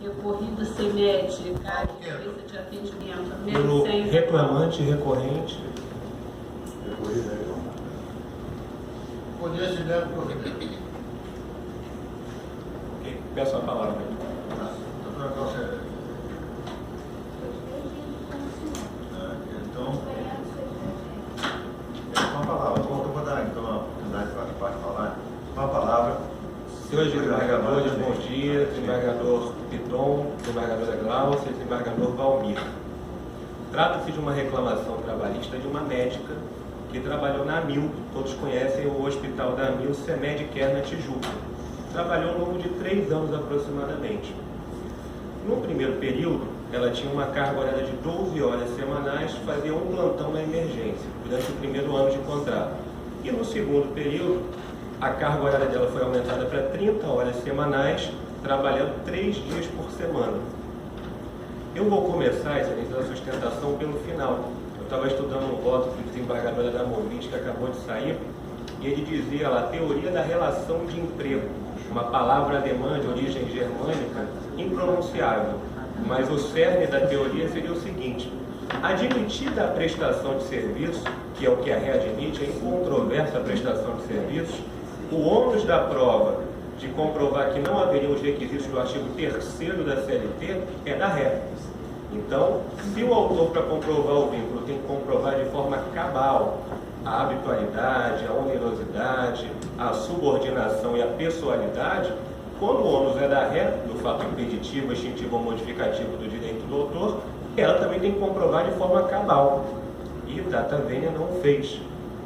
recorrida sem médica, entrevista de atendimento, pelo reclamante recorrente. Recorrida, conhecimento providente. Peço a palavra. Então, com a palavra, eu vou dar então a oportunidade para falar. Com a palavra. Senhores desembargadores, bom dia. Desembargador Piton, desembargadora Glaucia, desembargador Valmir. Trata-se de uma reclamação trabalhista de uma médica que trabalhou na AMIL, todos conhecem o hospital da AMIL, CEMED Care na Tijuca. Trabalhou ao longo de 3 anos aproximadamente. No primeiro período, ela tinha uma carga horária de 12 horas semanais, fazia um plantão na emergência, durante o primeiro ano de contrato. E no segundo período, a carga horária dela foi aumentada para 30 horas semanais, trabalhando 3 dias por semana. Eu vou começar, excelência da sustentação, pelo final. Eu estava estudando um voto do desembargador da Movite, que acabou de sair, e ele dizia lá, teoria da relação de emprego, uma palavra alemã de origem germânica impronunciável, mas o cerne da teoria seria o seguinte: admitida a prestação de serviço, que é o que a readmite, a incontroversa prestação de serviços, o ônus da prova de comprovar que não haveriam os requisitos do artigo 3º da CLT é da ré. Então, se o autor, para comprovar o vínculo, tem que comprovar de forma cabal a habitualidade, a onerosidade, a subordinação e a pessoalidade, quando o ônus é da ré, do fato impeditivo, extintivo ou modificativo do direito do autor, ela também tem que comprovar de forma cabal. E data vênia não fez.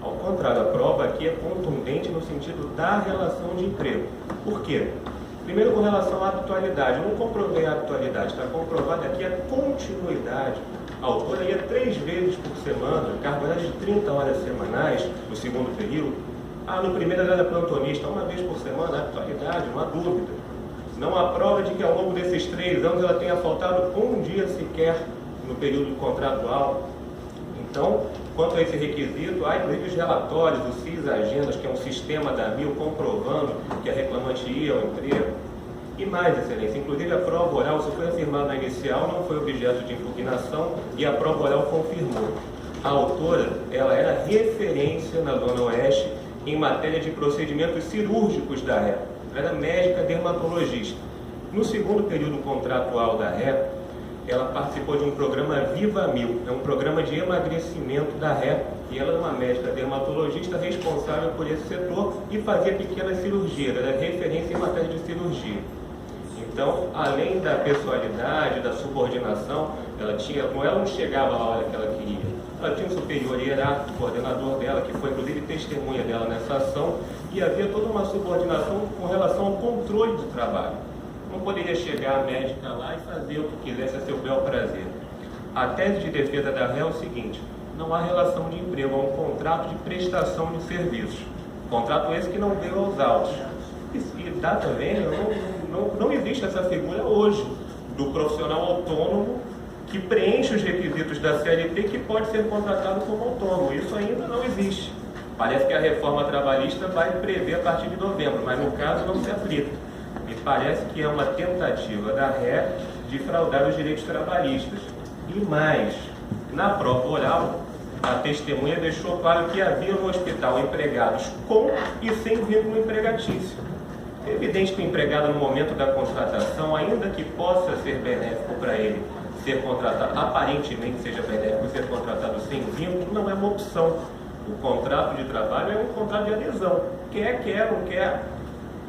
Ao contrário, a prova aqui é contundente no sentido da relação de emprego. Por quê? Primeiro, com relação à habitualidade. Eu não comprovei a habitualidade, está comprovada aqui a continuidade. A autora ia 3 vezes por semana, carga horária de 30 horas semanais, no segundo período. No primeiro ela era plantonista, 1 vez por semana, habitualidade, uma dúvida. Não há prova de que ao longo desses 3 anos ela tenha faltado 1 dia sequer no período contratual. Então, quanto a esse requisito, há inclusive os relatórios, o CIS Agendas, que é um sistema da AMIL comprovando que a reclamante ia ao emprego. E mais, excelência, inclusive a prova oral, isso foi afirmado na inicial, não foi objeto de impugnação e a prova oral confirmou. A autora, ela era referência na Zona Oeste em matéria de procedimentos cirúrgicos da ré. Ela era médica dermatologista. No segundo período contratual da ré, ela participou de um programa Viva Mil, é um programa de emagrecimento da ré, e ela é uma médica dermatologista responsável por esse setor e fazia pequenas cirurgias, ela era referência em matéria de cirurgia. Então, além da pessoalidade, da subordinação, com ela não chegava a hora que ela queria. Ela tinha um superior hierárquico, coordenador dela, que foi inclusive testemunha dela nessa ação, e havia toda uma subordinação com relação ao controle do trabalho. Não poderia chegar a médica lá e fazer o que quisesse a seu bel prazer. A tese de defesa da ré é o seguinte: não há relação de emprego, há um contrato de prestação de serviços. Contrato esse que não veio aos autos. E data vênia, não existe essa figura hoje do profissional autônomo que preenche os requisitos da CLT que pode ser contratado como autônomo. Isso ainda não existe. Parece que a reforma trabalhista vai prever a partir de novembro, mas no caso não se aplica. Me parece que é uma tentativa da ré de fraudar os direitos trabalhistas. E mais, na prova oral, a testemunha deixou claro que havia no hospital empregados com e sem vínculo empregatício. É evidente que o empregado, no momento da contratação, ainda que possa ser benéfico para ele ser contratado, aparentemente seja benéfico ser contratado sem vínculo, não é uma opção. O contrato de trabalho é um contrato de adesão. Quer, não quer.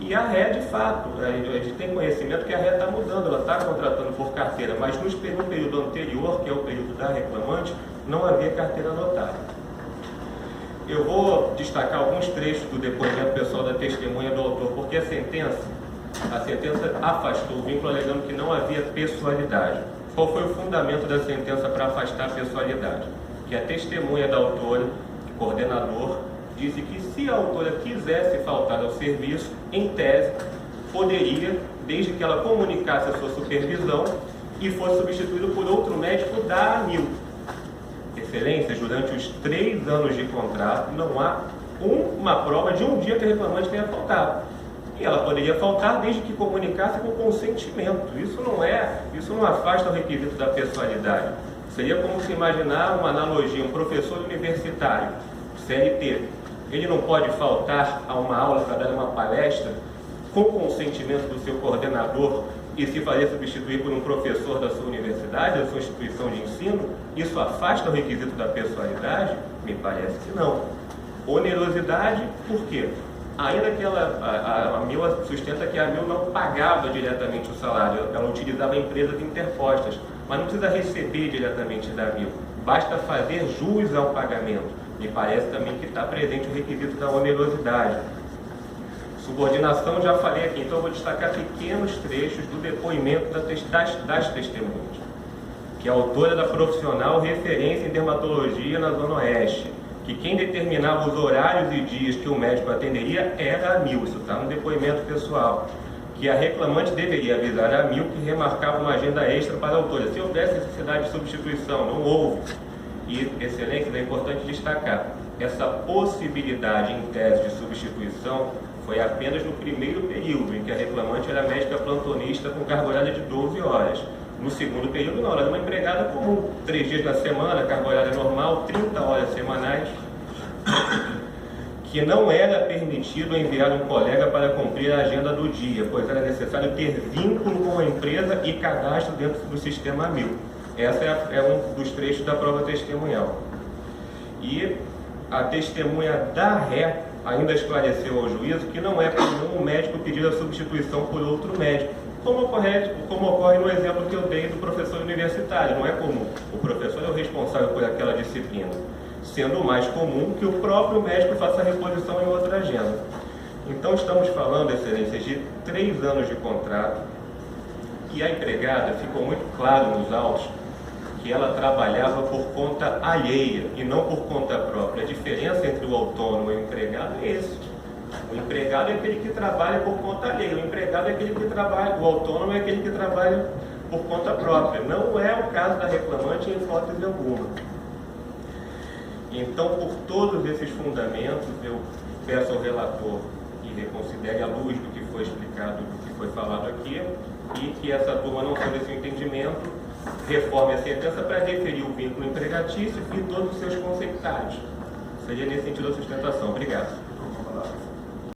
E a ré, de fato, a gente tem conhecimento que a ré está mudando, ela está contratando por carteira, mas no período anterior, que é o período da reclamante, não havia carteira anotada. Eu vou destacar alguns trechos do depoimento pessoal da testemunha do autor, porque a sentença afastou o vínculo alegando que não havia pessoalidade. Qual foi o fundamento da sentença para afastar a pessoalidade? Que a testemunha da autora, coordenador, disse que se a autora quisesse faltar ao serviço, em tese, poderia, desde que ela comunicasse a sua supervisão e fosse substituído por outro médico da AMIL. Excelências, durante os 3 anos de contrato, não há uma prova de um dia que a reclamante tenha faltado. E ela poderia faltar desde que comunicasse com consentimento. Isso não afasta o requisito da pessoalidade. Seria como se imaginar uma analogia, um professor universitário, CLT, ele não pode faltar a uma aula para dar uma palestra com consentimento do seu coordenador e se fazer substituir por um professor da sua universidade, da sua instituição de ensino. Isso afasta o requisito da pessoalidade? Me parece que não. Onerosidade, por quê? Ainda que a Mil sustenta que a Mil não pagava diretamente o salário, ela utilizava empresas interpostas, mas não precisa receber diretamente da Mil, basta fazer jus ao pagamento. Me parece também que está presente o requisito da onerosidade. Subordinação, já falei aqui, então eu vou destacar pequenos trechos do depoimento das testemunhas, que a autora da profissional referência em dermatologia na Zona Oeste, que quem determinava os horários e dias que o médico atenderia era a Mil, isso está no depoimento pessoal, que a reclamante deveria avisar a Mil que remarcava uma agenda extra para a autora, se houvesse necessidade de substituição. Não houve. E, excelência, é importante destacar, essa possibilidade em tese de substituição foi apenas no primeiro período, em que a reclamante era médica plantonista com carga horária de 12 horas. No segundo período, não, ela era uma empregada comum, 3 dias na semana, carga horária normal, 30 horas semanais, que não era permitido enviar um colega para cumprir a agenda do dia, pois era necessário ter vínculo com a empresa e cadastro dentro do sistema Mil. Essa é um dos trechos da prova testemunhal. E a testemunha da ré ainda esclareceu ao juízo que não é comum o médico pedir a substituição por outro médico, como ocorre no exemplo que eu dei do professor universitário. Não é comum. O professor é o responsável por aquela disciplina, sendo mais comum que o próprio médico faça a reposição em outra agenda. Então estamos falando, excelências, de 3 anos de contrato, e a empregada, ficou muito claro nos autos, que ela trabalhava por conta alheia e não por conta própria. A diferença entre o autônomo e o empregado é esse. O empregado é aquele que trabalha por conta alheia, o autônomo é aquele que trabalha por conta própria. Não é o caso da reclamante em hipótese alguma. Então, por todos esses fundamentos, eu peço ao relator que reconsidere à luz do que foi explicado, do que foi falado aqui, e que essa turma, não sendo esse entendimento, reforme a sentença para referir o vínculo empregatício e todos os seus conceituários. Seria nesse sentido a sustentação. Obrigado.